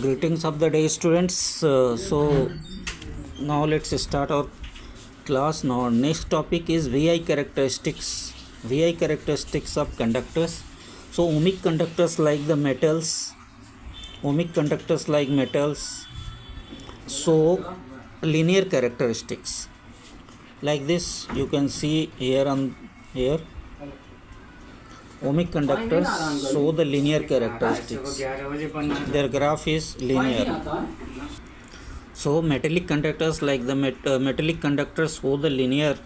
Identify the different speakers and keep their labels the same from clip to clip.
Speaker 1: Greetings of the day, students. So now let's start our class. Now our next topic is VI characteristics. VI characteristics of conductors. So ohmic conductors like the metals. Ohmic conductors like metals. So linear characteristics. Like this, you can see here on here. Ohmic conductors show the linear characteristics. Their graph is linear. So metallic conductors like the metallic conductors show the linear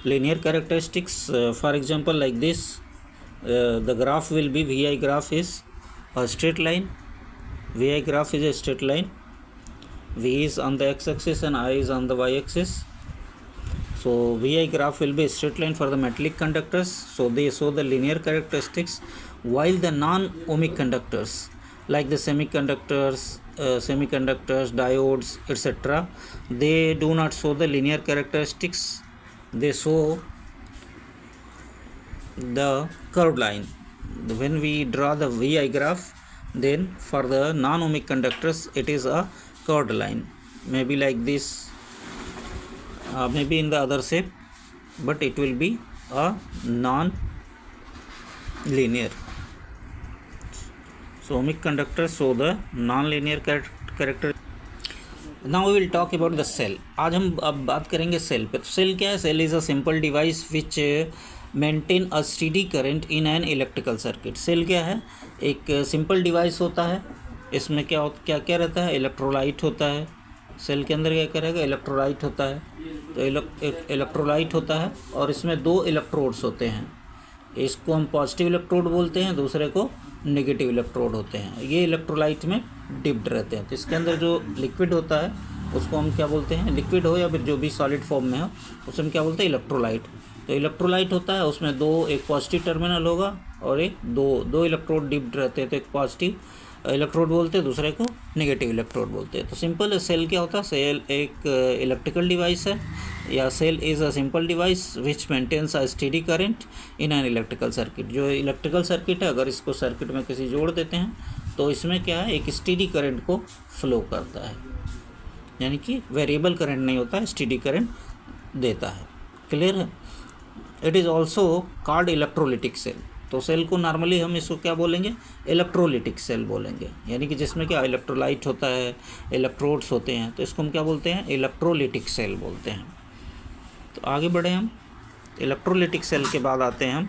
Speaker 1: characteristics. For example, like this, the graph will be VI graph is a straight line. VI graph is a straight line. V is on the x-axis and I is on the y-axis. So VI graph will be a straight line for the metallic conductors, so they show the linear characteristics, while the non-ohmic conductors like the semiconductors, diodes, etc., they do not show the linear characteristics. They show the curved line. When we draw the VI graph, then for the non-ohmic conductors it is a curved line, maybe like this. Maybe in the other shape, but it will be a non-linear. So ohmic conductors show the non-linear character. Now we will talk about the cell. आज हम अब बात करेंगे cell पे. तो cell क्या है? Cell is a simple device which maintain a steady current in an electrical circuit. Cell क्या है? एक सिंपल डिवाइस होता है. इसमें क्या रहता है? इलेक्ट्रोलाइट होता है. सेल के अंदर क्या करेगा? इलेक्ट्रोलाइट होता है. तो इलेक्ट्रोलाइट होता है और इसमें दो इलेक्ट्रोड्स होते हैं. इसको हम पॉजिटिव इलेक्ट्रोड बोलते हैं, दूसरे को नेगेटिव इलेक्ट्रोड होते हैं. ये इलेक्ट्रोलाइट में डिप्ड रहते हैं. तो इसके अंदर जो लिक्विड होता है उसको हम क्या बोलते हैं? लिक्विड हो या फिर जो भी सॉलिड फॉर्म में हो उसे हम क्या बोलते हैं? इलेक्ट्रोलाइट. तो इलेक्ट्रोलाइट होता है, उसमें एक पॉजिटिव टर्मिनल होगा और एक दो इलेक्ट्रोड डिप्ड रहते हैं. तो एक पॉजिटिव इलेक्ट्रोड बोलते हैं, दूसरे को नेगेटिव इलेक्ट्रोड बोलते हैं. तो सिंपल सेल क्या होता है? सेल एक इलेक्ट्रिकल डिवाइस है, या cell is a simple device which maintains a steady current in an electrical circuit. जो इलेक्ट्रिकल सर्किट है, अगर इसको सर्किट में किसी जोड़ देते हैं तो इसमें क्या है? एक स्टेडी करंट को फ्लो करता है, यानी कि वेरिएबल करंट नहीं होता है, स्टेडी करंट देता है. क्लियर है? It is also called electrolytic cell. तो सेल को नॉर्मली हम इसको क्या बोलेंगे? इलेक्ट्रोलिटिक सेल बोलेंगे, यानी कि जिसमें क्या इलेक्ट्रोलाइट होता है, इलेक्ट्रोड्स होते हैं. तो इसको हम क्या बोलते हैं? इलेक्ट्रोलिटिक सेल बोलते हैं. तो आगे बढ़े हम. इलेक्ट्रोलिटिक सेल के बाद आते हैं हम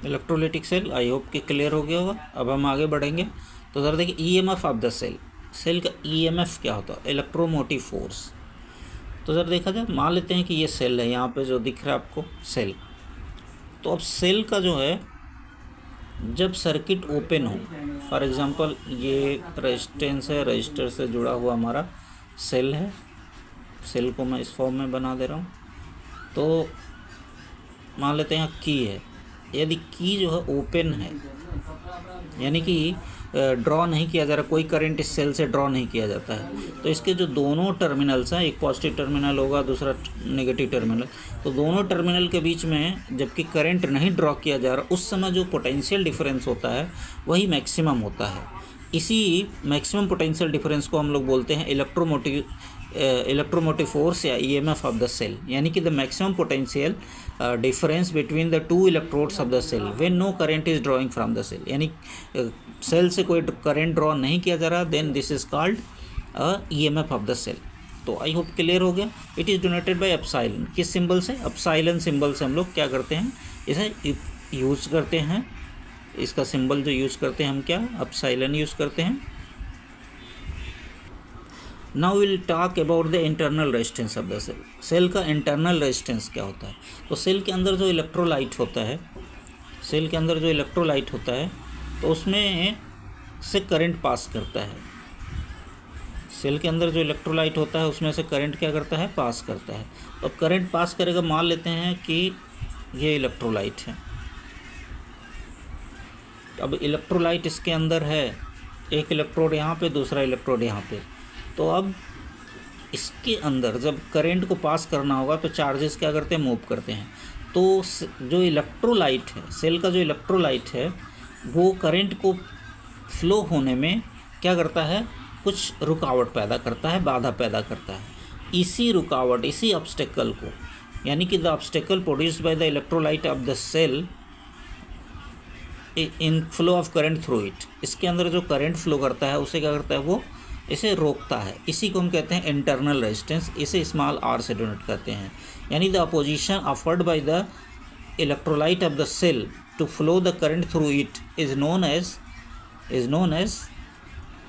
Speaker 1: इलेक्ट्रोलिटिक सेल. आई होप कि क्लियर हो गया होगा. अब हम आगे बढ़ेंगे. तो ज़रा देखिए EMF of the cell. Cell का ईएमएफ क्या होता है? Electromotive force. तो ज़रा देखा जाए, मान लेते हैं कि ये सेल है, यहाँ पे जो दिख रहा है आपको सेल. तो अब सेल का जो है, जब सर्किट ओपन हो, फॉर एग्जांपल ये रेजिस्टेंस है, रजिस्टर से जुड़ा हुआ हमारा सेल है. सेल को मैं इस फॉर्म में बना दे रहा हूँ. तो मान लेते हैं की है. यदि की जो है ओपन है, यानी कि ड्रॉ नहीं किया जा रहा, कोई करंट इस सेल से ड्रॉ नहीं किया जाता है, तो इसके जो दोनों टर्मिनल्स हैं, एक पॉजिटिव टर्मिनल होगा, दूसरा नेगेटिव टर्मिनल. तो दोनों टर्मिनल के बीच में जबकि करंट नहीं ड्रॉ किया जा रहा, उस समय जो पोटेंशियल डिफरेंस होता है वही मैक्सिमम होता है. इसी मैक्सिमम पोटेंशियल डिफरेंस को हम लोग बोलते हैं इलेक्ट्रोमोटिव फोर्स या ईएमएफ ऑफ द सेल, यानी कि the maximum potential difference between the two electrodes of the cell when no current is drawing from the cell. यानी सेल से कोई करंट ड्रॉ नहीं किया जा रहा, then this is called EMF of the cell. तो आई होप क्लियर हो गया. It is denoted by epsilon. किस सिंबल से? एप्सिलॉन सिंबल से हम लोग क्या करते हैं? इसे यूज़ करते हैं. इसका सिंबल जो यूज़ करते हैं हम क्या? एप्सिलॉन यूज़ करते हैं. Now will talk about the internal resistance of the cell. Cell का इंटरनल रेजिस्टेंस क्या होता है? तो सेल के अंदर जो इलेक्ट्रोलाइट होता है, तो उसमें से करंट पास करता है. सेल के अंदर जो इलेक्ट्रोलाइट होता है उसमें से करंट क्या करता है? पास करता है. तो करंट पास करेगा, मान लेते हैं कि ये इलेक्ट्रोलाइट है. अब इलेक्ट्रोलाइट इसके अंदर है, एक इलेक्ट्रोड यहाँ पे, दूसरा इलेक्ट्रोड यहाँ पे. तो अब इसके अंदर जब करंट को पास करना होगा तो चार्जेस क्या करते हैं, मूव करते हैं। तो जो इलेक्ट्रोलाइट है, सेल का जो इलेक्ट्रोलाइट है, वो करंट को फ्लो होने में क्या करता है, कुछ रुकावट पैदा करता है, बाधा पैदा करता है। इसी रुकावट, इसी ऑब्स्टेकल को, यानी कि the obstacle produced by the electrolyte of the cell in flow of current through it, इसके अंदर जो करंट फ्लो करता है उसे क्या करता है, वो इसे रोकता है। इसी को हम कहते हैं इंटरनल रेजिस्टेंस, इसे स्मॉल आर से डिनोट करते हैं। यानी the opposition offered by the electrolyte of the cell to flow the current through it is known as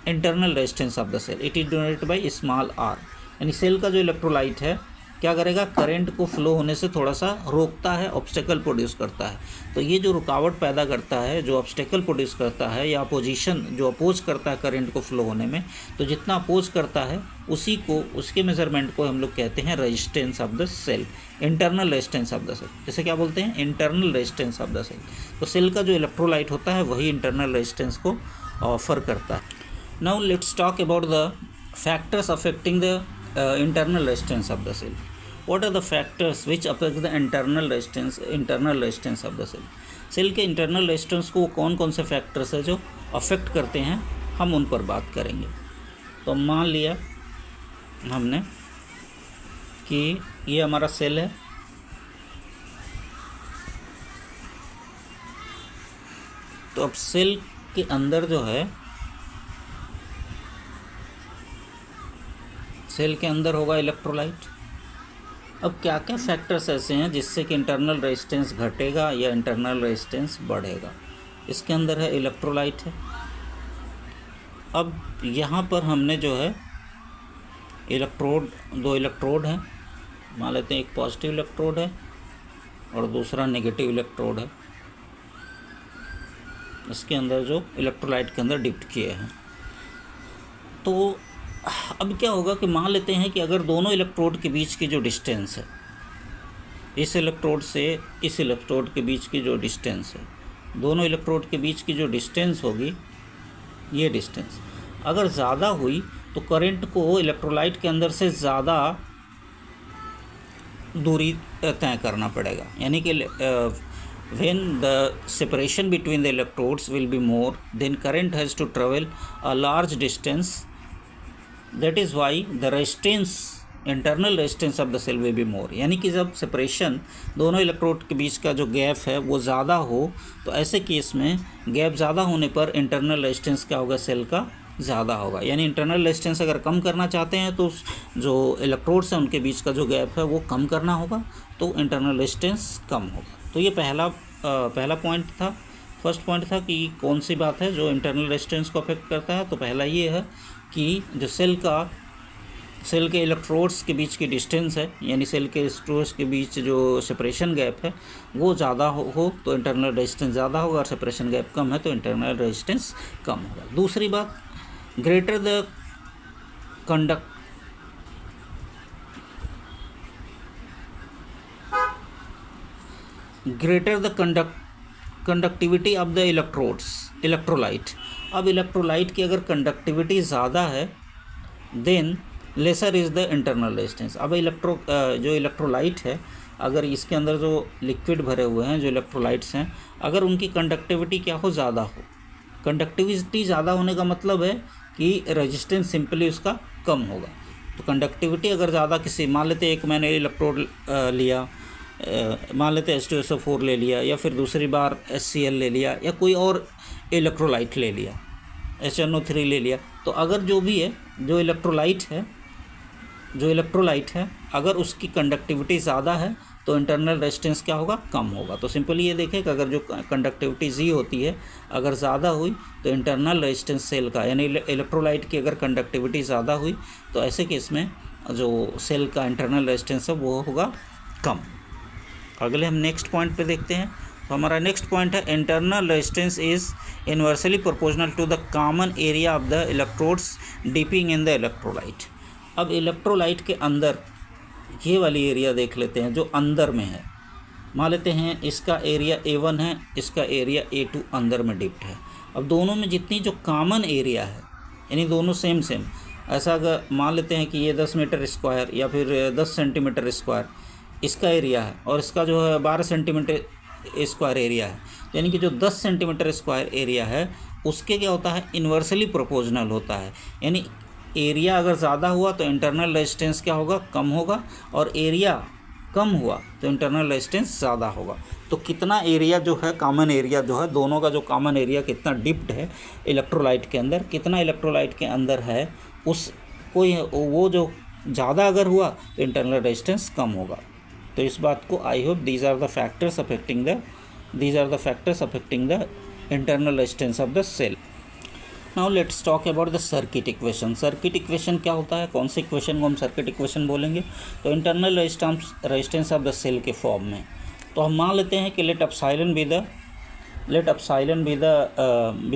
Speaker 1: internal resistance of the cell, it is denoted by small r. यानी cell का जो electrolyte है क्या करेगा, current को flow होने से थोड़ा सा रोकता है, ऑब्स्टेकल प्रोड्यूस करता है। तो ये जो रुकावट पैदा करता है, जो ऑब्स्टेकल प्रोड्यूस करता है, या अपोजिशन जो अपोज करता है करंट को फ्लो होने में, तो जितना अपोज करता है उसी को, उसके मेजरमेंट को हम लोग कहते हैं resistance of the cell, internal resistance of the cell. जैसे क्या बोलते हैं, internal resistance of the cell. तो सेल का जो इलेक्ट्रोलाइट होता है वही इंटरनल रेजिस्टेंस को ऑफर करता है। Now let's talk about the factors affecting the internal resistance of the cell. What are the factors which affect the internal resistance of the cell? Cell के internal resistance को कौन कौन से factors है जो अफेक्ट करते हैं, हम उन पर बात करेंगे। तो मान लिया हमने कि ये हमारा सेल है, तो अब सेल के अंदर जो है, सेल के अंदर होगा इलेक्ट्रोलाइट। अब क्या क्या फैक्टर्स ऐसे हैं जिससे कि इंटरनल रेजिस्टेंस घटेगा या इंटरनल रेजिस्टेंस बढ़ेगा। इसके अंदर है इलेक्ट्रोलाइट है। अब यहाँ पर हमने जो है इलेक्ट्रोड, दो इलेक्ट्रोड हैं, मान लेते हैं एक पॉजिटिव इलेक्ट्रोड है और दूसरा नेगेटिव इलेक्ट्रोड है, इसके अंदर जो इलेक्ट्रोलाइट के अंदर डिप्ट किए हैं। तो अब क्या होगा कि मान लेते हैं कि अगर दोनों इलेक्ट्रोड के बीच की जो डिस्टेंस है, इस इलेक्ट्रोड से इस इलेक्ट्रोड के बीच की जो डिस्टेंस है, दोनों इलेक्ट्रोड के बीच की जो डिस्टेंस होगी, ये डिस्टेंस अगर ज़्यादा हुई तो करंट को इलेक्ट्रोलाइट के अंदर से ज़्यादा दूरी तय करना पड़ेगा। यानी कि when the separation between the electrodes will be more, then current has to travel a large distance. That is why the resistance, internal resistance of the cell will be more. यानी कि जब सेपरेशन दोनों electrode के बीच का जो gap है वो ज़्यादा हो, तो ऐसे केस में गैप ज़्यादा होने पर इंटरनल रेजिस्टेंस क्या होगा, सेल का ज़्यादा होगा। यानी इंटरनल रेजिस्टेंस अगर कम करना चाहते हैं तो जो इलेक्ट्रोड्स हैं उनके बीच का जो गैप है वो कम करना होगा, तो इंटरनल रेजिस्टेंस कम होगा। तो ये पहला पॉइंट था, फर्स्ट पॉइंट था कि कौन सी बात है जो इंटरनल रेजिस्टेंस को अफेक्ट करता है। तो पहला ये है कि जो सेल के इलेक्ट्रोड्स के बीच की डिस्टेंस है, यानी सेल के इलेक्ट्रोड्स के बीच जो सेपरेशन गैप है वो ज़्यादा हो तो इंटरनल रेजिस्टेंस ज़्यादा होगा, और सेपरेशन गैप कम है तो इंटरनल रेजिस्टेंस कम होगा। दूसरी बात, greater the conductivity of the electrolyte. अब इलेक्ट्रोलाइट की अगर कंडक्टिविटी ज़्यादा है, then lesser is the internal resistance. अब जो इलेक्ट्रोलाइट है, अगर इसके अंदर जो लिक्विड भरे हुए हैं, जो इलेक्ट्रोलाइट्स हैं, अगर उनकी कंडक्टिविटी क्या हो, ज़्यादा हो। कंडक्टिविटी ज़्यादा होने का मतलब है कि रेजिस्टेंस सिंपली उसका कम होगा। तो कंडक्टिविटी अगर ज़्यादा किसी, मान लेते एक मैंने इलेक्ट्रोड लिया, मान लेते H2SO4 ले लिया, या फिर दूसरी बार HCl ले लिया, या कोई और इलेक्ट्रोलाइट ले लिया, HNO3 ले लिया, तो अगर जो भी है, जो इलेक्ट्रोलाइट है अगर उसकी कंडक्टिविटी ज़्यादा है तो इंटरनल रेजिस्टेंस क्या होगा, कम होगा। तो सिंपली ये देखें कि अगर जो कंडक्टिविटी जी होती है अगर ज़्यादा हुई तो इंटरनल रेजिस्टेंस सेल का, यानी इलेक्ट्रोलाइट की अगर कंडक्टिविटी ज़्यादा हुई तो ऐसे केस में जो सेल का इंटरनल रेजिस्टेंस है वो होगा कम। अगले हम नेक्स्ट पॉइंट पे देखते हैं। तो हमारा नेक्स्ट पॉइंट है, internal resistance is inversely proportional to the common area of the electrodes dipping in the electrolyte. अब इलेक्ट्रोलाइट के अंदर ये वाली एरिया देख लेते हैं जो अंदर में है। मान लेते हैं इसका एरिया A1 है, इसका एरिया A2 अंदर में डिप्ट है। अब दोनों में जितनी जो कॉमन एरिया है, यानी दोनों सेम ऐसा अगर मान लेते हैं कि ये 10 मीटर स्क्वायर या फिर 10 सेंटीमीटर स्क्वायर इसका एरिया है और इसका जो है 12 सेंटीमीटर स्क्वायर एरिया है, यानी कि जो 10 सेंटीमीटर स्क्वायर एरिया है उसके क्या होता है, इन्वर्सली प्रोपोर्शनल होता है। यानी एरिया अगर ज़्यादा हुआ तो इंटरनल रेजिस्टेंस क्या होगा, कम होगा, और एरिया कम हुआ तो इंटरनल रेजिस्टेंस ज़्यादा होगा। तो कितना एरिया जो है, कॉमन एरिया जो है, दोनों का जो कॉमन एरिया कितना डिप्ड है इलेक्ट्रोलाइट के अंदर, कितना इलेक्ट्रोलाइट के अंदर है, उस कोई वो जो ज़्यादा अगर हुआ तो इंटरनल रेजिस्टेंस कम होगा। तो इस बात को I hope these are the factors affecting the internal resistance of the cell. Now let's talk about the circuit equation. Circuit equation क्या होता है, कौन से इक्वेशन को हम सर्किट इक्वेशन बोलेंगे? तो internal resistance of the cell के फॉर्म में। तो हम मान लेते हैं कि let epsilon be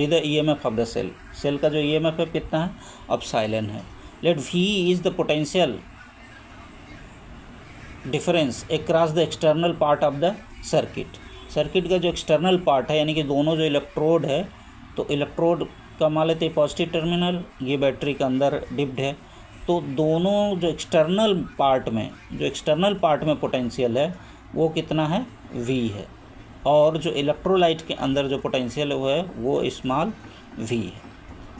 Speaker 1: the EMF of the cell. Cell का जो ईएमएफ है कितना है, एप्सिलॉन है। Let V is the potential difference across the external part of the circuit. Circuit का जो एक्सटर्नल पार्ट है, यानी कि दोनों जो इलेक्ट्रोड है, तो इलेक्ट्रोड का मान लेते हैं पॉजिटिव टर्मिनल, ये बैटरी के अंदर डिप्ड है, तो दोनों जो एक्सटर्नल पार्ट में पोटेंशियल है वो कितना है, V है, और जो इलेक्ट्रोलाइट के अंदर जो पोटेंशियल है वो स्मॉल v है।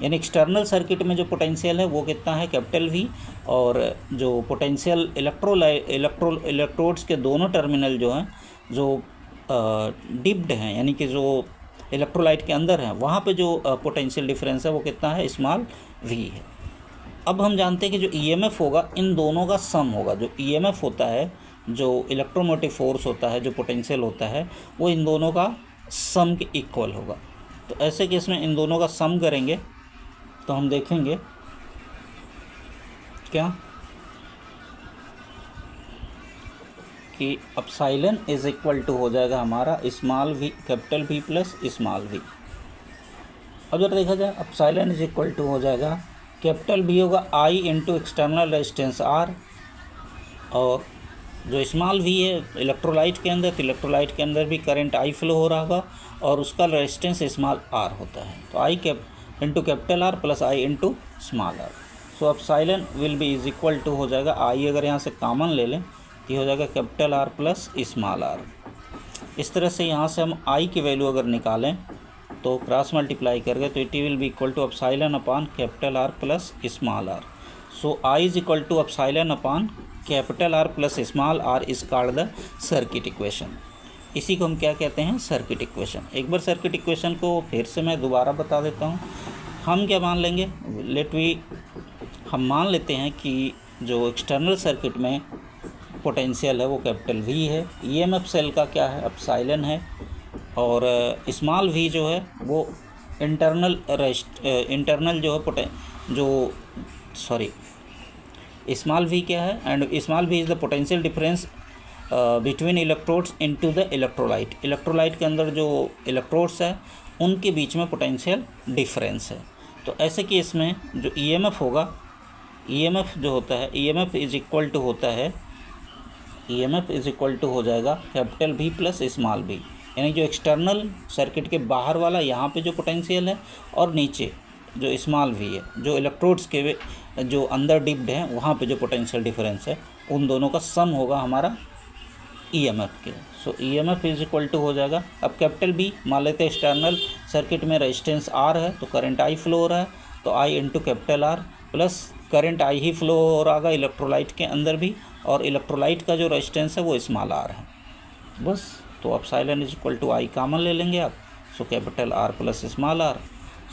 Speaker 1: यानी एक्सटर्नल सर्किट में जो पोटेंशियल है वो कितना है, कैपिटल V, और जो पोटेंशियल इलेक्ट्रोड्स के दोनों टर्मिनल जो हैं, जो डिप्ड हैं, यानी कि जो इलेक्ट्रोलाइट के अंदर है, वहाँ पे जो पोटेंशियल डिफरेंस है वो कितना है, स्मॉल v है। अब हम जानते हैं कि जो ईएमएफ होगा इन दोनों का सम होगा। जो ईएमएफ होता है, जो इलेक्ट्रोमोटिव फोर्स होता है, जो पोटेंशियल होता है, वो इन दोनों का सम के इक्वल होगा। तो ऐसे केस में इन दोनों का सम करेंगे तो हम देखेंगे क्या कि एप्सिलॉन इज इक्वल टू हो जाएगा हमारा small v, capital V plus small v। अब जब देखा जाए एप्सिलॉन इज इक्वल टू हो जाएगा, कैपिटल V होगा I into external resistance R, और जो स्मॉल v है इलेक्ट्रोलाइट के अंदर, तो इलेक्ट्रोलाइट के अंदर भी करंट I फ्लो हो रहा होगा और उसका रेजिस्टेंस स्मॉल r होता है। तो I into capital R plus I into small r। So epsilon will be is equal to हो जाएगा I, अगर यहाँ से कॉमन ले लें तो ये हो जाएगा capital R plus small r। इस तरह से यहाँ से हम I की वैल्यू अगर निकालें तो क्रॉस मल्टीप्लाई करके तो it will be equal to epsilon upon capital R plus small r। So I is equal to epsilon upon capital R plus small r is called the circuit equation. इसी को हम क्या कहते हैं, circuit equation. एक बार circuit equation को फिर से मैं दोबारा बता देता हूँ। हम क्या मान लेंगे, हम मान लेते हैं कि जो एक्सटर्नल सर्किट में पोटेंशियल है वो कैपिटल V है, ईएमएफ सेल का क्या है, एप्सिलॉन है, और स्मॉल v जो है वो इंटरनल जो है स्मॉल v क्या है, and small v is the potential difference between electrodes into the electrolyte. Electrolyte के अंदर जो इलेक्ट्रोड्स है उनके बीच में पोटेंशियल डिफरेंस है। तो ऐसे केस में जो ईएमएफ होगा, ईएमएफ जो होता है, ईएमएफ इज इक्वल टू हो जाएगा capital V plus small v। यानी जो एक्सटर्नल सर्किट के बाहर वाला यहाँ पे जो पोटेंशियल है, और नीचे जो स्मॉल v है, जो इलेक्ट्रोड्स के जो अंदर डिप्ड हैं वहाँ पे जो पोटेंशियल डिफरेंस है, उन दोनों का सम होगा हमारा ईएमएफ के। सो ईएमएफ इज इक्वल टू हो जाएगा, अब कैपिटल B मान लेते हैं एक्सटर्नल सर्किट में रेजिस्टेंस R है तो करंट I फ्लो हो रहा है, तो I into capital R plus current I he flow हो रहा होगा इलेक्ट्रोलाइट के अंदर भी, और इलेक्ट्रोलाइट का जो रेजिस्टेंस है वो स्मॉल r है बस। तो epsilon is equal to I common ले लेंगे आप, so capital R plus small r।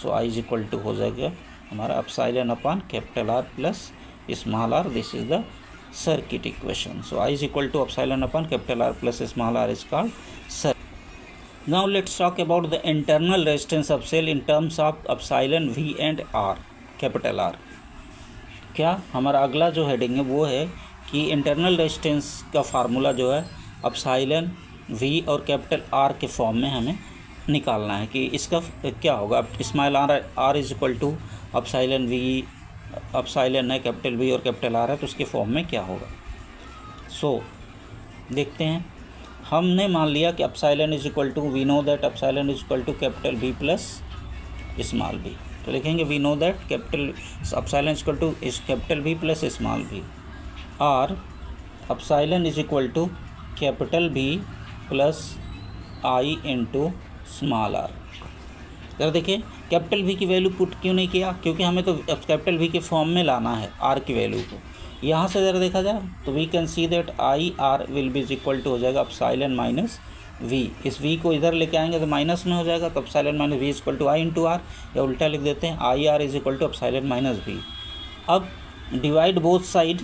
Speaker 1: So I is equal to हो जाएगा हमारा epsilon upon capital R plus small r। This is the circuit equation. So I is equal to epsilon upon capital R plus small r is called circuit. Now let's talk about the internal resistance of cell in terms of epsilon V and R, capital R। क्या हमारा अगला जो heading है वो है कि internal resistance का formula जो है एप्सिलॉन V और कैपिटल R के फॉर्म में हमें निकालना है कि इसका क्या होगा। Small r is equal to epsilon V, epsilon है कैपिटल V और कैपिटल R है, तो उसके फॉर्म में क्या होगा। सो देखते हैं, हमने मान लिया कि epsilon is equal to, we know that epsilon is equal to capital V plus small v। तो लिखेंगे we know that capital epsilon is equal to capital V plus small v, और epsilon is equal to capital V plus I into small r। जरा देखिए capital V की value put क्यों नहीं किया, क्योंकि हमें तो कैपिटल V के फॉर्म में लाना है R की वैल्यू को। यहाँ से ज़रा देखा जाए तो we can see that I R will be equal to हो जाएगा एप्सिलॉन माइनस V। इस V को इधर लेके आएंगे तो माइनस में हो जाएगा, तो epsilon minus V equal to I into R, या उल्टा लिख देते हैं I R is equal to epsilon minus V। अब divide both side,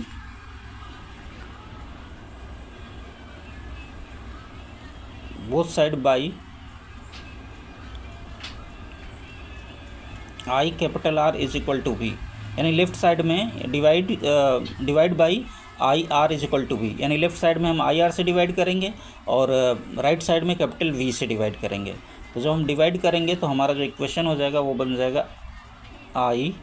Speaker 1: by I capital R is equal to V, यानी लेफ्ट साइड में divide by I R is equal to V, यानी left side में हम I R से divide करेंगे और right side में कैपिटल V से डिवाइड करेंगे। तो जब हम डिवाइड करेंगे तो हमारा जो इक्वेशन हो जाएगा वो बन जाएगा I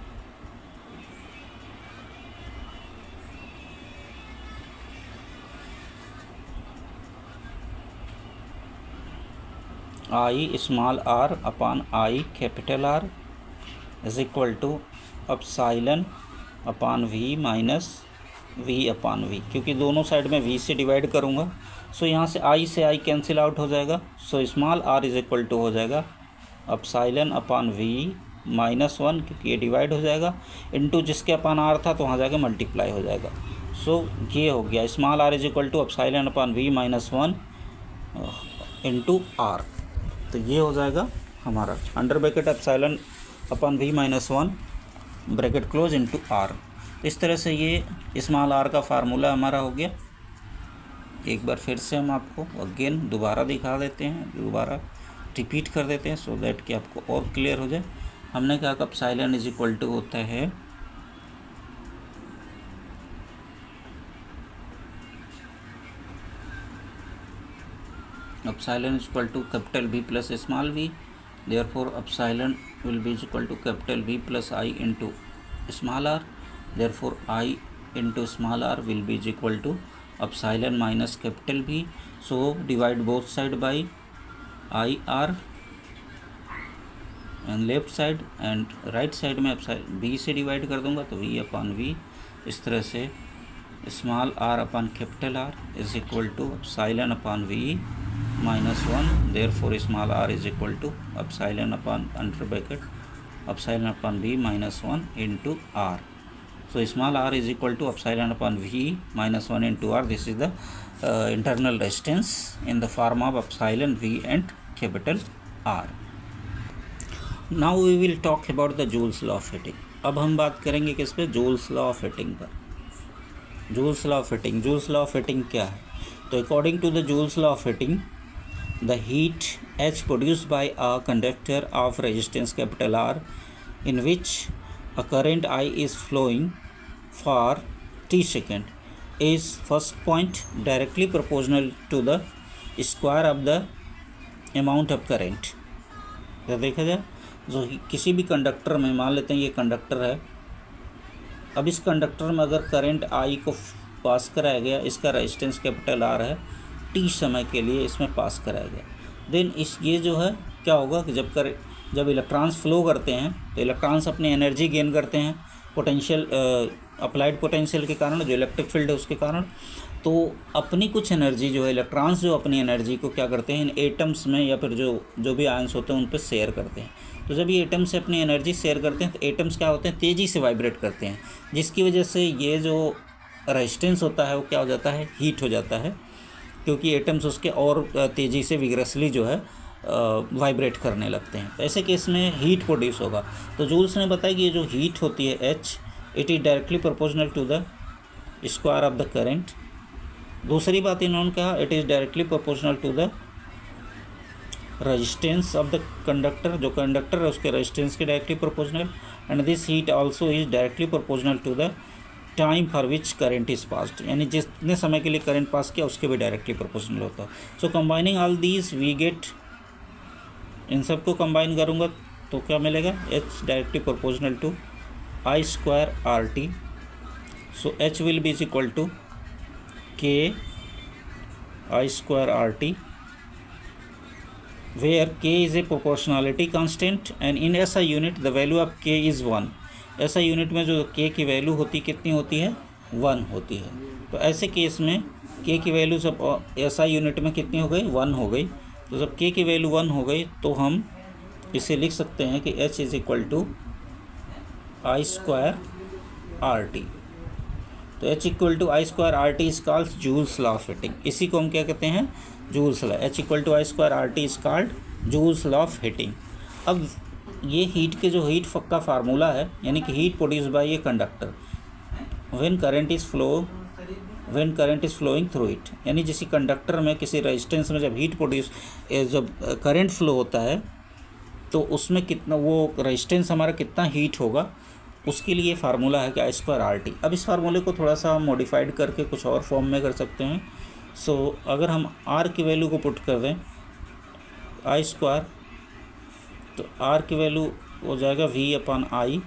Speaker 1: small r upon I capital R is equal to epsilon upon V minus V upon V, क्योंकि दोनों साइड में V से डिवाइड करूँगा। सो यहाँ से I से I कैंसिल आउट हो जाएगा, so small r is equal to हो जाएगा एप्सिलॉन अपॉन V माइनस 1, क्योंकि ये डिवाइड हो जाएगा, इनटू जिसके अपॉन r था तो वहाँ जाके मल्टीप्लाई हो जाएगा। सो ये हो गया small r is equal to epsilon upon V minus 1 into r। तो ये हो जाएगा हमारा under bracket epsilon upon V minus 1 bracket close into r। इस तरह से ये स्मॉल r का फार्मूला हमारा हो गया। एक बार फिर से हम आपको अगेन दोबारा दिखा देते हैं, दोबारा रिपीट कर देते हैं सो दैट कि आपको और क्लियर हो जाए। हमने कहा कि एप्सिलॉन इज इक्वल टू होता है epsilon is equal to capital V plus small v, therefore epsilon will be equal to capital V plus I into small r, therefore I into small r will be equal to epsilon minus capital V। so divide both side by I r and left side and right side में epsilon V से divide कर दूंगा तो V upon V। इस तरह से small r upon capital R is equal to epsilon upon V minus 1, therefore small r is equal to epsilon upon under bracket epsilon upon V minus 1 into R। So small r is equal to epsilon upon V minus 1 into R। This is the internal resistance in the form of epsilon V and capital R। Now we will talk about the Joule's law of heating. अब हम बात करेंगे किस पे, Joule's law of heating पर। Joule's law of heating, Joule's law of heating क्या है? तो according to the Joule's law of heating, the heat H produced by a conductor of resistance capital R in which a current I is flowing for t second is first point directly proportional to the square of the amount of current। जब देखा जाए जो किसी भी conductor में, मान लेते हैं ये कंडक्टर है, अब इस कंडक्टर में अगर करंट I को पास कराया गया, इसका रेजिस्टेंस कैपिटल R है, टी समय के लिए इसमें पास कराया गया, देन ये जो है क्या होगा कि जब इलेक्ट्रॉन्स फ्लो करते हैं तो इलेक्ट्रॉन्स अपनी एनर्जी गेन करते हैं पोटेंशियल अप्लाइड पोटेंशियल के कारण, जो इलेक्ट्रिक फील्ड है उसके कारण। तो अपनी कुछ एनर्जी जो है इलेक्ट्रॉन्स जो अपनी एनर्जी को क्या करते हैं इन एटम्स में या फिर जो भी आयंस होते हैं उन पर शेयर करते हैं। तो जब ये एटम्स से अपनी एनर्जी शेयर करते हैं तो एटम्स क्या होते हैं, तेज़ी से वाइब्रेट करते हैं, जिसकी वजह से ये जो रेजिस्टेंस होता है वो क्या हो जाता है, हीट हो जाता है, क्योंकि एटम्स उसके और तेज़ी से विग्रसली जो है वाइब्रेट करने लगते हैं। तो ऐसे केस में हीट प्रोड्यूस होगा। तो जूल्स ने बताया कि ये जो हीट होती है H, it is directly proportional to the square of the current. दूसरी बात इन्होंने कहा it is directly proportional to the resistance of the conductor, जो कंडक्टर है उसके रेजिस्टेंस के directly proportional, and this heat also is directly proportional to the time for which current is passed, यानी जितने समय के लिए करंट पास किया उसके भी डायरेक्टली प्रोपोर्शनल होता है। So combining all these we get, इन सबको कंबाइन करूँगा तो क्या मिलेगा, H directly proportional to I square RT। So H will be is equal to K I square RT where k is a proportionality constant and in SI unit the value of k is 1। SI unit में जो k की value होती कितनी होती है, 1 होती है। तो ऐसे केस में k की वैल्यू जब SI यूनिट में कितनी हो गई, 1 हो गई। तो जब k की वैल्यू 1 हो गई तो हम इसे लिख सकते हैं कि h is equal to I square R T. तो h equal to I square R T is called Joule's law of heating. इसी को हम क्या कहते हैं, Joule's law. h equal to I square R T is called Joule's law of heating. अब ये heat के जो हीट का फार्मूला है, यानी कि heat produce by a conductor when current is flowing through it, यानी किसी कंडक्टर में किसी रेजिस्टेंस में जब करंट फ्लो होता है तो उसमें कितना वो रेजिस्टेंस हमारा कितना हीट होगा, उसके लिए फार्मूला है कि आई स्क्वायर आर टी। अब इस फार्मूले को थोड़ा सा हम मॉडिफाइड करके कुछ और फॉर्म में कर सकते हैं। सो अगर हम आर की वैल्यू को पुट कर दें आई स्क्वायर, तो आर की वैल्यू हो जाएगा V upon I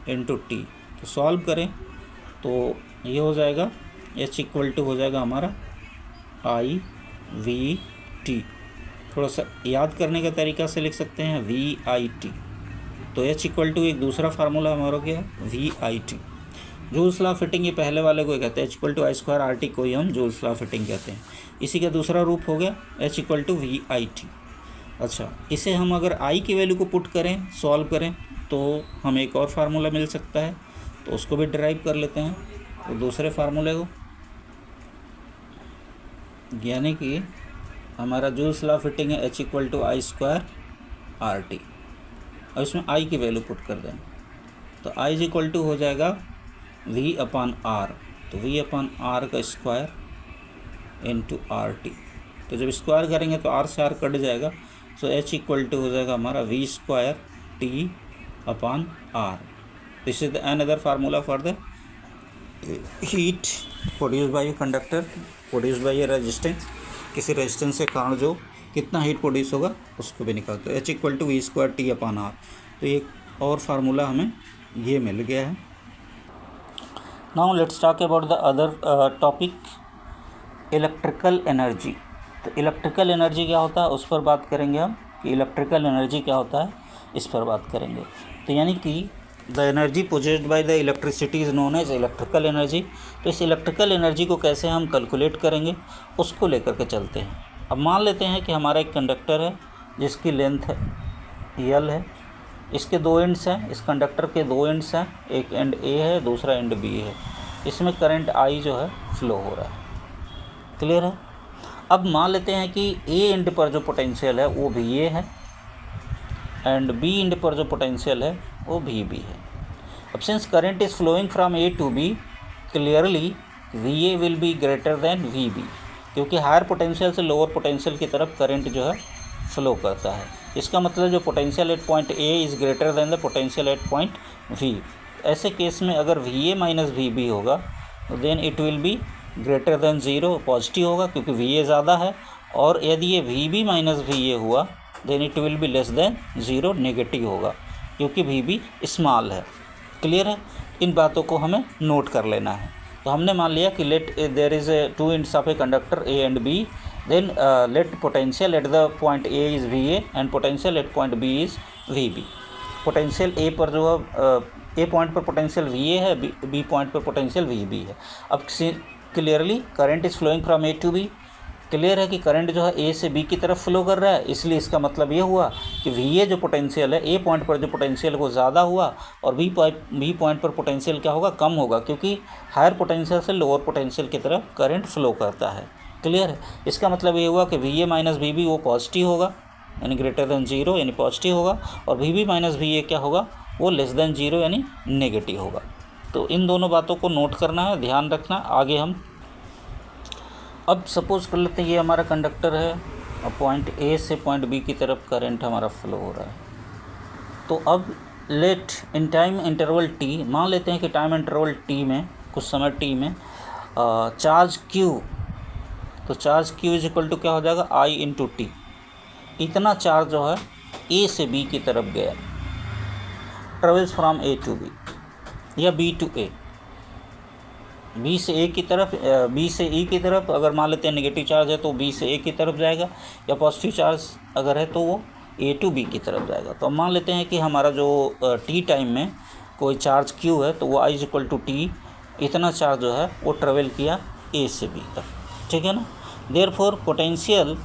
Speaker 1: into T. तो सॉल्व करें तो ये हो जाएगा एच इक्वल टू हो जाएगा हमारा आई वी टी। थोड़ा सा याद करने का तरीका से लिख सकते हैं वी आई टी। तो एच इक्वल टू एक दूसरा फार्मूला हमारा क्या है, V I T. Joule's law of heating ये पहले वाले को कहते हैं, H equal to I square R T को ही हम जूल्स लॉ ऑफ हीटिंग कहते हैं। इसी का दूसरा रूप हो गया H equal to V I T. अच्छा, इसे हम अगर आई की वैल्यू को पुट करें, सॉल्व करें, तो हमें एक और फार्मूला मिल सकता है, तो उसको भी डिराइव कर लेते हैं। तो दूसरे फार्मूले को, यानी कि हमारा जूल्स लॉ ऑफ हीटिंग है H equal to I square R T. अब इसमें आई की वैल्यू पुट कर दें तो आई इज इक्वल टू हो जाएगा वी अपॉन आर। तो वी अपॉन आर का स्क्वायर इंटू आर टी। तो जब स्क्वायर करेंगे तो आर से आर कट जाएगा। सो एच इक्वल टू हो जाएगा हमारा V square T upon R. This is the another formula for the heat produce by conductor, produce by resistance. किसी रेजिस्टेंस के कारण जो कितना हीट प्रोड्यूस होगा उसको भी निकालते हैं, H equal to V square T upon R. तो एक और फार्मूला हमें ये मिल गया है। Now let's talk about the other topic, electrical energy. तो इलेक्ट्रिकल एनर्जी क्या होता है उस पर बात करेंगे हम, कि इलेक्ट्रिकल एनर्जी क्या होता है इस पर बात करेंगे। तो यानी कि the energy possessed by the electricity is known as electrical energy. तो इस इलेक्ट्रिकल एनर्जी को कैसे हम कैलकुलेट करेंगे उसको लेकर के चलते हैं। अब मान लेते हैं कि हमारा एक कंडक्टर है जिसकी लेंथ है यल है, इसके दो एंड्स हैं, इस कंडक्टर के दो एंड्स हैं, एक एंड ए है दूसरा एंड बी है। इसमें करंट आई जो है फ्लो हो रहा है, क्लियर है। अब मान लेते हैं कि ए एंड पर जो पोटेंशियल है वो भी ए है एंड बी एंड पर जो पोटेंशियल है वो भी बी है। अब since current is flowing from A to B, clearly V A will be greater than V B, क्योंकि हायर पोटेंशियल से लोअर पोटेंशियल की तरफ करंट जो है फ्लो करता है। इसका मतलब जो potential at point A is greater than the potential at point B. ऐसे केस में अगर V A minus V B होगा then it will be greater than zero, positive होगा क्योंकि वी ए ज़्यादा है। और यदि ये V B minus V A हुआ then it will be less than zero, negative होगा क्योंकि वी बी स्मॉल है, क्लियर है। इन बातों को हमें नोट कर लेना है। तो हमने मान लिया कि let there is a two ends of a conductor A and B, then let potential at the point A is V A and potential at point B is V B. Potential A पर जो है A point पर potential V A है, B point पर potential V B है। अब clearly current is flowing from A to B, clear है कि करंट जो है ए से बी की तरफ फ्लो कर रहा है, इसलिए इसका मतलब ये हुआ कि वी ए जो पोटेंशियल है ए पॉइंट पर जो पोटेंशियल वो ज़्यादा हुआ और बी पॉइंट पर पोटेंशियल क्या होगा, कम होगा, क्योंकि हायर पोटेंशियल से लोअर पोटेंशियल की तरफ करंट फ्लो करता है, क्लियर है। इसका मतलब ये हुआ कि V A minus V B वो पॉजिटिव होगा यानी ग्रेटर देन ज़ीरो यानी पॉजिटिव होगा, और V B minus V A क्या होगा वो लेस देन ज़ीरो यानी नेगेटिव होगा। तो इन दोनों बातों को नोट करना है, ध्यान रखना। आगे हम अब सपोज़ कर लेते हैं ये हमारा कंडक्टर है और पॉइंट ए से पॉइंट बी की तरफ करंट हमारा फ्लो हो रहा है। तो अब let in time interval T, मान लेते हैं कि टाइम इंटरवल टी में, कुछ समय टी में चार्ज क्यू, तो charge Q is equal to क्या हो जाएगा आई इंटू टी। इतना चार्ज जो है ए से बी की तरफ गया, travels from A to B या बी टू ए, बी से ए की तरफ, बी से ई की तरफ अगर मान लेते हैं नेगेटिव चार्ज है तो बी से ए की तरफ जाएगा, या पॉजिटिव चार्ज अगर है तो वो ए टू बी की तरफ जाएगा। तो हम मान लेते हैं कि हमारा जो टी टाइम में कोई चार्ज क्यू है तो वो I is equal to T, इतना चार्ज जो है वो ट्रेवल किया ए से बी तक, ठीक है ना। Therefore potential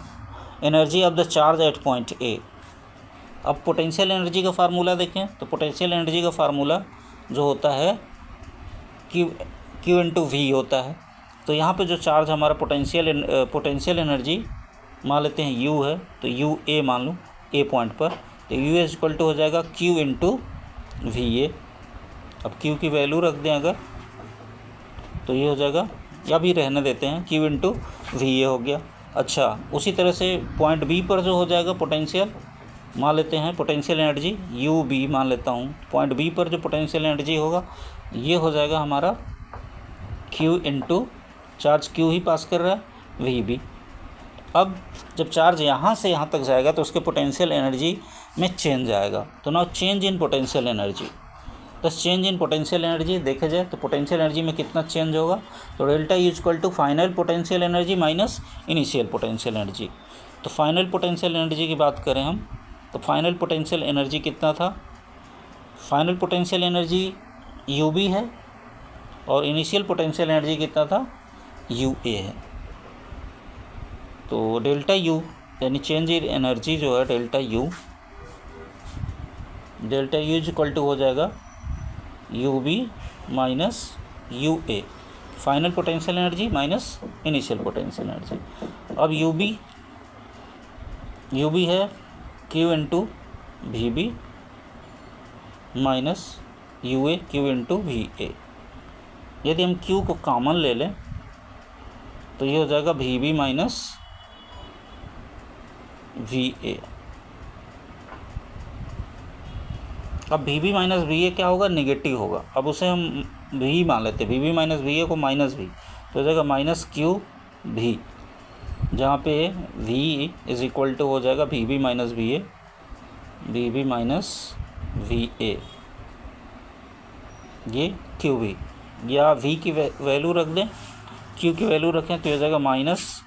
Speaker 1: energy of the charge at point ए। अब पोटेंशियल एनर्जी का फार्मूला देखें तो पोटेंशियल एनर्जी का फार्मूला जो होता है क्यू इंटू वी होता है। तो यहाँ पे जो चार्ज हमारा पोटेंशियल एनर्जी मान लेते हैं यू है, तो यू ए मान लो ए पॉइंट पर, तो यू इज इक्वल टू हो जाएगा क्यू इंटू वी ए। अब क्यू की वैल्यू रख दें अगर, तो ये हो जाएगा, या भी रहने देते हैं, क्यू इंटू वी ए हो गया। अच्छा, उसी तरह से पॉइंट बी पर जो हो जाएगा पोटेंशियल, मान लेते हैं पोटेंशियल एनर्जी यू बी मान लेता हूँ, पॉइंट बी पर जो पोटेंशियल एनर्जी होगा ये हो जाएगा हमारा क्यू इंटू चार्ज क्यू ही पास कर रहा है वी बी। अब जब चार्ज यहाँ से यहाँ तक जाएगा तो उसके पोटेंशियल एनर्जी में चेंज आएगा। तो now change in potential energy, बस चेंज इन पोटेंशियल एनर्जी देखा जाए तो पोटेंशियल एनर्जी में कितना चेंज होगा, तो delta U equal to final potential energy minus initial potential energy. तो फाइनल पोटेंशियल एनर्जी की बात करें हम, तो फाइनल पोटेंशियल एनर्जी कितना था, final potential energy U B है और इनिशियल पोटेंशियल एनर्जी कितना था, यू ए है। तो डेल्टा यू यानी चेंज इन एनर्जी जो है delta U is equal to हो जाएगा U B minus U A, final potential energy minus initial potential energy. अब यू बी है Q into V B minus U A Q into V A. यदि हम Q को common ले लें तो ये हो जाएगा V B minus V A. अब V B minus V A क्या होगा, नेगेटिव होगा। अब उसे हम वी मान लेते हैं, V B minus V A को माइनस वी, तो हो जाएगा माइनस क्यू वी, जहाँ पे वी इज इक्वल टू हो जाएगा V B minus V A, V B minus V A, ये क्यू वी, या वी की वैल्यू रख दें, क्यू की वैल्यू रखें तो हो जाएगा minus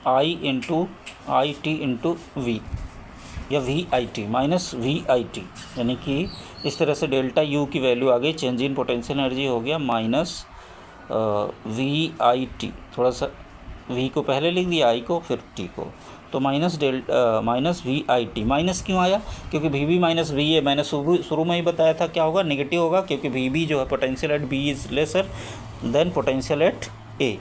Speaker 1: I into I T into V, या V I T minus V I T, यानी कि इस तरह से डेल्टा यू की वैल्यू आ गई, चेंज इन पोटेंशियल एनर्जी हो गया माइनस वी आई टी, थोड़ा सा वी को पहले लिख दिया, आई को फिर टी को, तो minus V I T. Minus क्यों आया, क्योंकि V B minus V A मैंने शुरू में ही बताया था क्या होगा, नेगेटिव होगा, क्योंकि वी बी जो है potential at B is lesser than potential at A.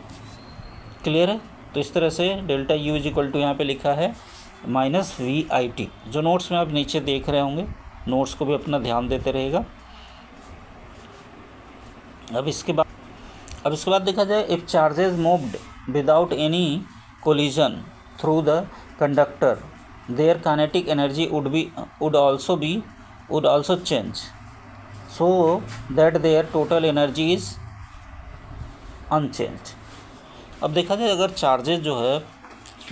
Speaker 1: Clear है। तो इस तरह से delta U is equal to यहाँ पे लिखा है माइनस वी आई टी, जो नोट्स में आप नीचे देख रहे होंगे, नोट्स को भी अपना ध्यान देते रहेगा। अब इसके बाद देखा जाए, if charges moved without any collision through the conductor their kinetic energy would also change so that their total energy is unchanged। अब देखा जाए अगर चार्जेस जो है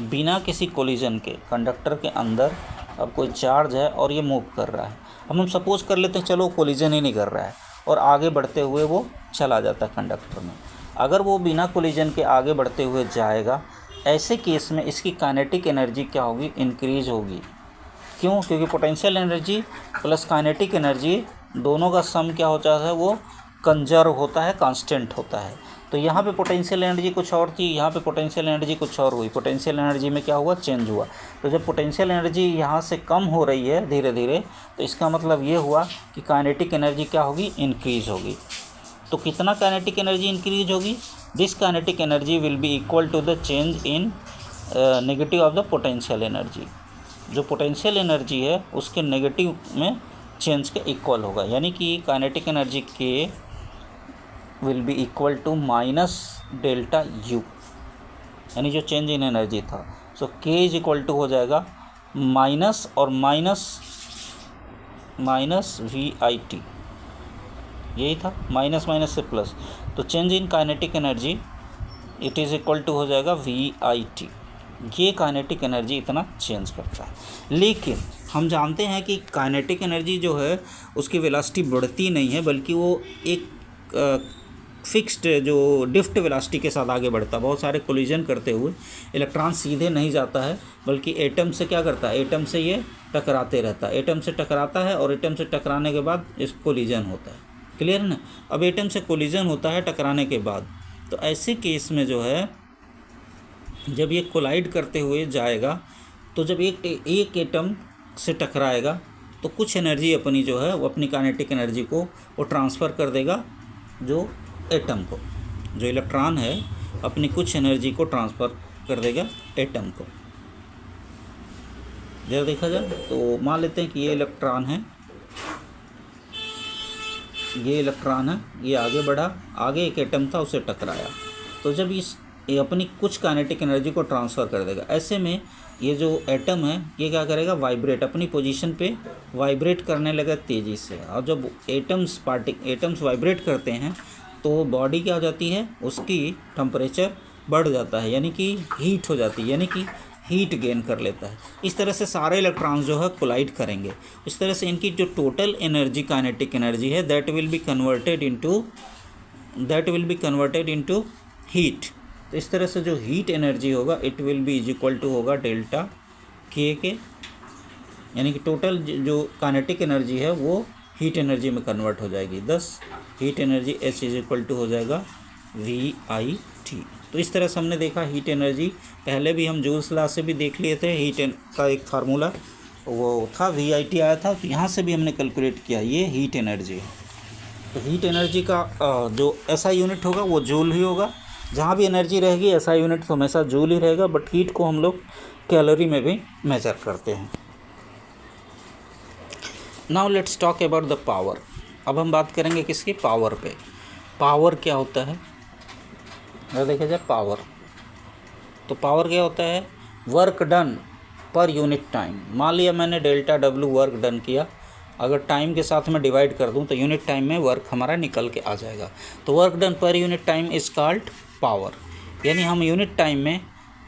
Speaker 1: बिना किसी कोलिजन के कंडक्टर के अंदर, अब कोई चार्ज है और ये मूव कर रहा है, अब हम सपोज कर लेते हैं चलो कोलिजन ही नहीं कर रहा है और आगे बढ़ते हुए वो चला जाता है कंडक्टर में, अगर वो बिना कोलिजन के आगे बढ़ते हुए जाएगा, ऐसे केस में इसकी काइनेटिक एनर्जी क्या होगी, इंक्रीज होगी। क्यों, क्योंकि potential energy plus kinetic energy दोनों का सम क्या होता है, वो कंजर्व होता है, कांस्टेंट होता है। तो यहाँ पे पोटेंशियल एनर्जी कुछ और थी, यहाँ पे पोटेंशियल एनर्जी कुछ और हुई, पोटेंशियल एनर्जी में क्या हुआ, चेंज हुआ। तो जब पोटेंशियल एनर्जी यहाँ से कम हो रही है धीरे धीरे, तो इसका मतलब ये हुआ कि काइनेटिक एनर्जी क्या होगी, इंक्रीज होगी। तो कितना काइनेटिक एनर्जी इंक्रीज होगी, this kinetic energy will be equal to the change in negative of the potential energy. जो पोटेंशियल एनर्जी है उसके नेगेटिव में चेंज के इक्वल होगा, यानी कि kinetic energy K will be equal to minus delta U, यानी जो चेंज इन एनर्जी था। सो के इज इक्वल टू हो जाएगा माइनस और माइनस वी आई टी, यही था, माइनस माइनस से प्लस, तो change in kinetic energy it is equal to हो जाएगा वी आई टी। ये काइनेटिक एनर्जी इतना चेंज करता है। लेकिन हम जानते हैं कि काइनेटिक एनर्जी जो है उसकी वेलोसिटी बढ़ती नहीं है, बल्कि वो एक फिक्स्ड जो ड्रिफ्ट वेलोसिटी के साथ आगे बढ़ता है। बहुत सारे कोलिजन करते हुए इलेक्ट्रॉन सीधे नहीं जाता है, बल्कि एटम से क्या करता है, एटम से ये टकराते रहता है, एटम से टकराता है और एटम से टकराने के बाद इस कोलिजन होता है। क्लियर है ना। अब एटम से कोलिजन होता है टकराने के बाद, तो ऐसे केस में जो है जब ये कोलाइड करते हुए जाएगा, तो जब एक एटम से टकराएगा तो कुछ एनर्जी अपनी जो है वो अपनी काइनेटिक एनर्जी को वो ट्रांसफ़र कर देगा, जो एटम को, जो इलेक्ट्रॉन है अपनी कुछ एनर्जी को ट्रांसफ़र कर देगा एटम को। जरा देखा जाए तो मान लेते हैं कि ये इलेक्ट्रॉन है, ये आगे बढ़ा, आगे एक एटम था उससे टकराया, तो जब ये अपनी कुछ काइनेटिक एनर्जी को ट्रांसफ़र कर देगा। ऐसे में ये जो एटम है ये क्या करेगा, वाइब्रेट, अपनी पोजीशन पे वाइब्रेट करने लगा तेज़ी से। और जब एटम्स वाइब्रेट करते हैं तो बॉडी क्या हो जाती है, उसकी टेम्परेचर बढ़ जाता है, यानी कि हीट हो जाती है, यानी कि हीट गेन कर लेता है। इस तरह से सारे इलेक्ट्रॉन्स जो है कोलाइड करेंगे। इस तरह से इनकी जो टोटल एनर्जी, काइनेटिक एनर्जी है, that will be converted into heat. तो इस तरह से जो हीट एनर्जी होगा it will be is equal to होगा डेल्टा के, यानी कि टोटल जो काइनेटिक एनर्जी है वो हीट एनर्जी में कन्वर्ट हो जाएगी। Thus heat energy H is equal to हो जाएगा VIT। तो इस तरह से हमने देखा हीट एनर्जी, पहले भी हम जूल्स लॉ से भी देख लिए थे, का एक फार्मूला वो था VIT आया था, तो यहाँ से भी हमने कैलकुलेट किया, ये हीट एनर्जी है। तो हीट एनर्जी का जो SI यूनिट होगा वो जूल ही होगा, जहाँ भी एनर्जी रहेगी SI यूनिट तो हमेशा जूल ही रहेगा, बट हीट को हम लोग कैलोरी में भी मेजर करते हैं। Now let's talk about the power. अब हम बात करेंगे किसकी, पावर पे। पावर क्या होता है, अगर देखा जाए पावर, तो पावर क्या होता है, work done per unit time. मान लिया मैंने डेल्टा W वर्क डन किया, अगर टाइम के साथ मैं डिवाइड कर दूं तो यूनिट टाइम में वर्क हमारा निकल के आ जाएगा। तो work done per unit time is called power, यानी हम यूनिट टाइम में,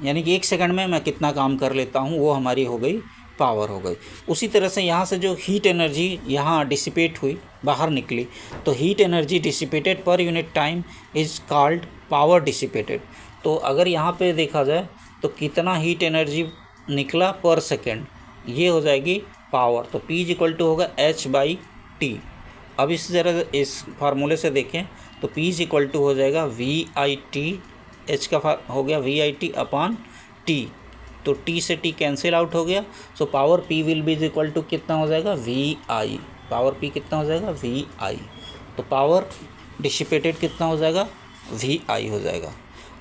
Speaker 1: यानी कि 1 सेकंड में मैं कितना काम कर लेता हूं, वो हमारी हो गई पावर हो गई। उसी तरह से यहाँ से जो हीट एनर्जी यहाँ डिसिपेट हुई, बाहर निकली, तो heat energy dissipated per unit time is called power dissipated. तो अगर यहाँ पे देखा जाए तो कितना हीट एनर्जी निकला पर सेकेंड, ये हो जाएगी पावर। तो P इज इक्वल टू होगा H/T। अब इस तरह इस फार्मूले से देखें तो P इज इक्वल टू हो जाएगा VIT, H का हो गया VIT अपॉन T, तो T से T कैंसिल आउट हो गया। So power P will be is equal to कितना हो जाएगा, VI। पावर P कितना हो जाएगा, VI। तो पावर डिसिपेटेड कितना हो जाएगा, VI हो जाएगा।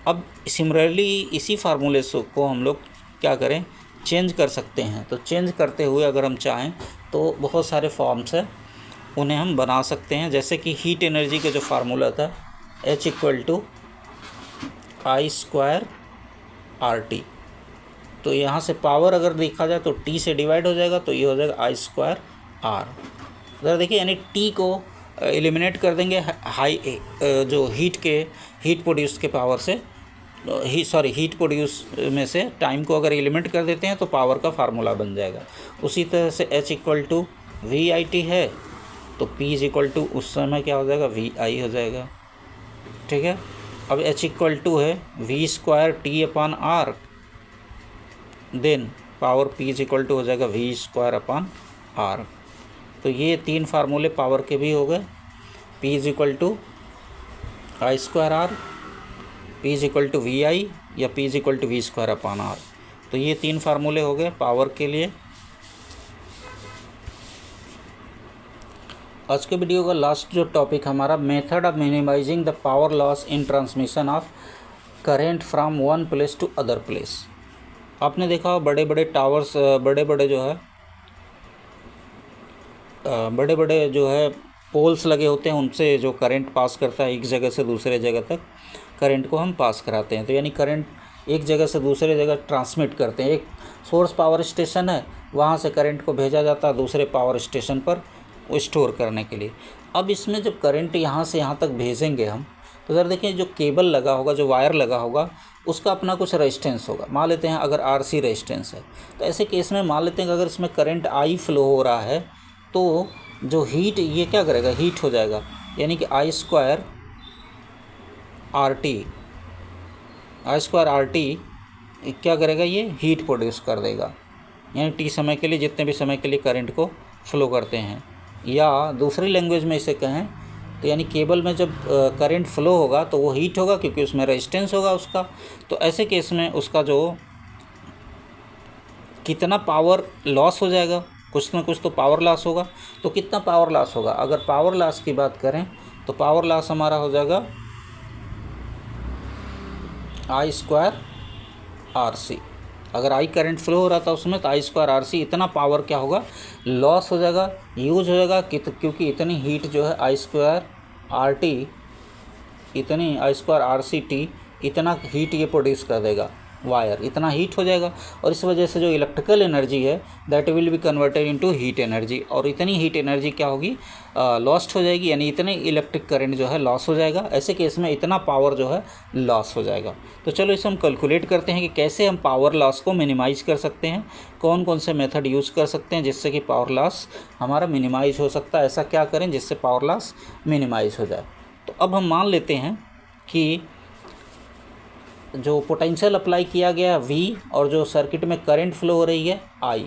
Speaker 1: अब सिमिलरली इसी फार्मूले को हम लोग क्या करें, चेंज कर सकते हैं। तो चेंज करते हुए अगर हम चाहें तो बहुत सारे फॉर्म्स हैं, उन्हें हम बना सकते हैं। जैसे कि हीट एनर्जी का जो फार्मूला था H equal to I² RT, तो यहाँ से पावर अगर देखा जाए तो T से डिवाइड हो जाएगा, तो ये हो जाएगा I² R। ज़रा देखिए, यानी T को एलिमिनेट कर देंगे जो हीट प्रोड्यूस के पावर से, हीट प्रोड्यूस में से टाइम को अगर एलिमेंट कर देते हैं तो पावर का फार्मूला बन जाएगा। उसी तरह से H इक्वल टू VIT है, तो P इज इक्वल टू उस समय क्या हो जाएगा, VI हो जाएगा। ठीक है। अब H इक्वल टू है V² T R, then power P is equal to हो जाएगा V² R। तो ये 3 फार्मूले पावर के भी हो गए। P is equal to I² R, P is equal to VI या P is equal to V² R। तो ये 3 फार्मूले हो गए पावर के लिए। आज के वीडियो का लास्ट जो टॉपिक हमारा, method of minimising the power loss in transmission of current from one place to other place. आपने देखा बड़े बड़े टावर्स, बड़े बड़े जो है पोल्स लगे होते हैं, उनसे जो करंट पास करता है एक जगह से दूसरे जगह तक, करंट को हम पास कराते हैं। तो यानी करंट एक जगह से दूसरे जगह ट्रांसमिट करते हैं। एक सोर्स पावर स्टेशन है, वहाँ से करंट को भेजा जाता है दूसरे पावर स्टेशन पर स्टोर करने के लिए। अब इसमें जब करंट यहाँ से यहाँ तक भेजेंगे हम, तो ज़रा देखिए जो केबल लगा होगा, जो वायर लगा होगा, उसका अपना कुछ रेजिस्टेंस होगा। मान लेते हैं अगर RC रेजिस्टेंस है, तो ऐसे केस में मान लेते हैं कि अगर इसमें करंट I फ्लो हो रहा है, तो जो हीट ये क्या करेगा, हीट हो जाएगा, यानी कि I² RT क्या करेगा, ये हीट प्रोड्यूस कर देगा, यानी T समय के लिए जितने भी समय के लिए करंट को फ्लो करते हैं। या दूसरी लैंग्वेज में इसे कहें तो यानी केबल में जब करंट फ्लो होगा तो वो हीट होगा क्योंकि उसमें रेजिस्टेंस होगा उसका। तो ऐसे केस में उसका जो कितना पावर लॉस हो जाएगा, कुछ ना कुछ तो पावर लॉस होगा। तो कितना पावर लॉस होगा, अगर पावर लॉस की बात करें तो पावर लॉस हमारा हो जाएगा I²RC। अगर आई करंट फ्लो हो रहा था उसमें तो I²RC इतना पावर क्या होगा, लॉस हो जाएगा, यूज हो जाएगा क्योंकि इतनी हीट जो है I²RCT इतना हीट ये प्रोड्यूस कर देगा, वायर इतना हीट हो जाएगा। और इस वजह से जो इलेक्ट्रिकल एनर्जी है that will be converted into heat energy, और इतनी हीट एनर्जी क्या होगी, लॉस्ट हो जाएगी, यानी इतने इलेक्ट्रिक करंट जो है लॉस हो जाएगा। ऐसे केस में इतना पावर जो है लॉस हो जाएगा। तो चलो इसे हम कैलकुलेट करते हैं कि कैसे हम पावर लॉस को मिनिमाइज कर सकते हैं, कौन कौन से मेथड यूज़ कर सकते हैं जिससे कि पावर लॉस हमारा मिनिमाइज हो सकता है। ऐसा क्या करें जिससे पावर लॉस मिनिमाइज हो जाए। तो अब हम मान लेते हैं कि जो पोटेंशियल अप्लाई किया गया V और जो सर्किट में करंट फ्लो हो रही है I,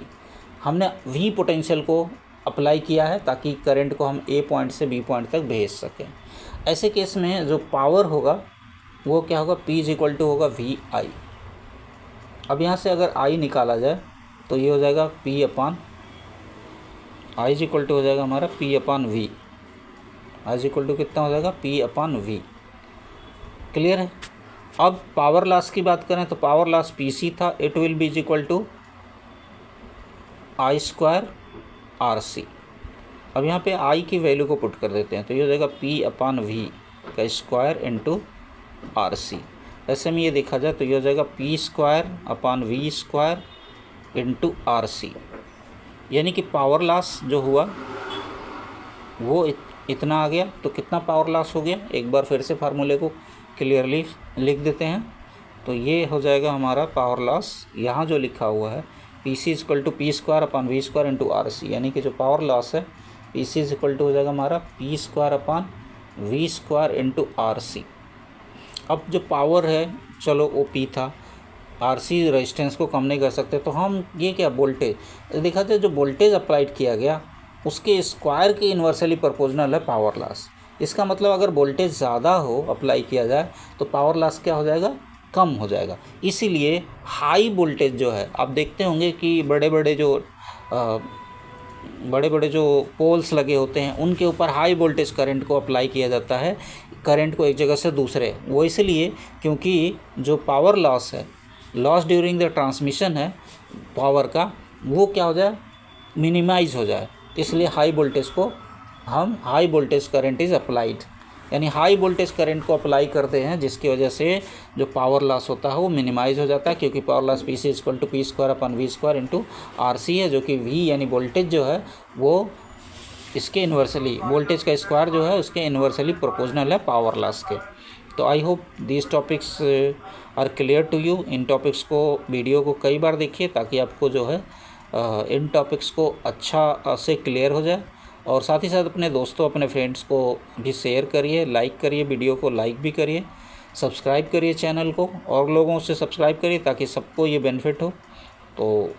Speaker 1: हमने V पोटेंशियल को अप्लाई किया है ताकि करंट को हम A पॉइंट से B पॉइंट तक भेज सकें। ऐसे केस में जो पावर होगा वो क्या होगा, P = होगा VI। अब यहाँ से अगर I निकाला जाए तो ये हो जाएगा I = हो जाएगा हमारा P/V। I = कितना हो जाएगा, P/V। क्लियर है। अब पावर लॉस की बात करें तो पावर लॉस PC था, इट विल बी = I²RC। अब यहाँ पे I की वैल्यू को पुट कर देते हैं तो ये हो जाएगा P/V का स्क्वायर इंटू RC। ऐसे में ये देखा जाए तो ये हो जाएगा P²/V² इंटू RC, यानी कि पावर लॉस जो हुआ वो इतना आ गया। तो कितना पावर लॉस हो गया, एक बार फिर से फार्मूले को क्लियरली लिख देते हैं। तो ये हो जाएगा हमारा पावर लॉस, यहाँ जो लिखा हुआ है PC = P² इंटू RC, यानी कि जो पावर लॉस है PC = हो जाएगा हमारा P² इंटू RC। अब जो पावर है चलो वो P था, RC रेजिस्टेंस को कम नहीं कर सकते, तो हम ये क्या वोल्टेज देखा था, जो वोल्टेज अप्लाइड किया गया उसके स्क्वायर के इन्वर्सली प्रोपोर्शनल है पावर लॉस। इसका मतलब अगर वोल्टेज ज़्यादा हो अप्लाई किया जाए तो पावर लॉस क्या हो जाएगा, कम हो जाएगा। इसीलिए हाई वोल्टेज जो है, आप देखते होंगे कि बड़े बड़े जो पोल्स लगे होते हैं उनके ऊपर हाई वोल्टेज करंट को अप्लाई किया जाता है, करंट को एक जगह से दूसरे, वो इसलिए क्योंकि जो पावर लॉस है, लॉस ड्यूरिंग द ट्रांसमिशन है पावर का, वो क्या हो जाए, मिनिमाइज हो जाए। इसलिए हाई वोल्टेज को हम high voltage current is applied, यानी हाई वोल्टेज करंट को अप्लाई करते हैं जिसकी वजह से जो पावर लॉस होता है वो मिनिमाइज हो जाता है, क्योंकि power loss PC = P² into RC है, जो कि V यानी वोल्टेज जो है वो इसके इन्वर्सली, वोल्टेज का स्क्वायर जो है उसके इन्वर्सली प्रोपोर्शनल है पावर लॉस के। तो I hope these topics are clear to you. इन टॉपिक्स को, वीडियो को कई बार देखिए ताकि आपको जो है इन टॉपिक्स को अच्छा से क्लियर हो जाए, और साथ ही साथ अपने दोस्तों, अपने फ्रेंड्स को भी शेयर करिए, लाइक करिए, वीडियो को लाइक भी करिए, सब्सक्राइब करिए चैनल को, और लोगों से सब्सक्राइब करिए ताकि सबको ये बेनिफिट हो। तो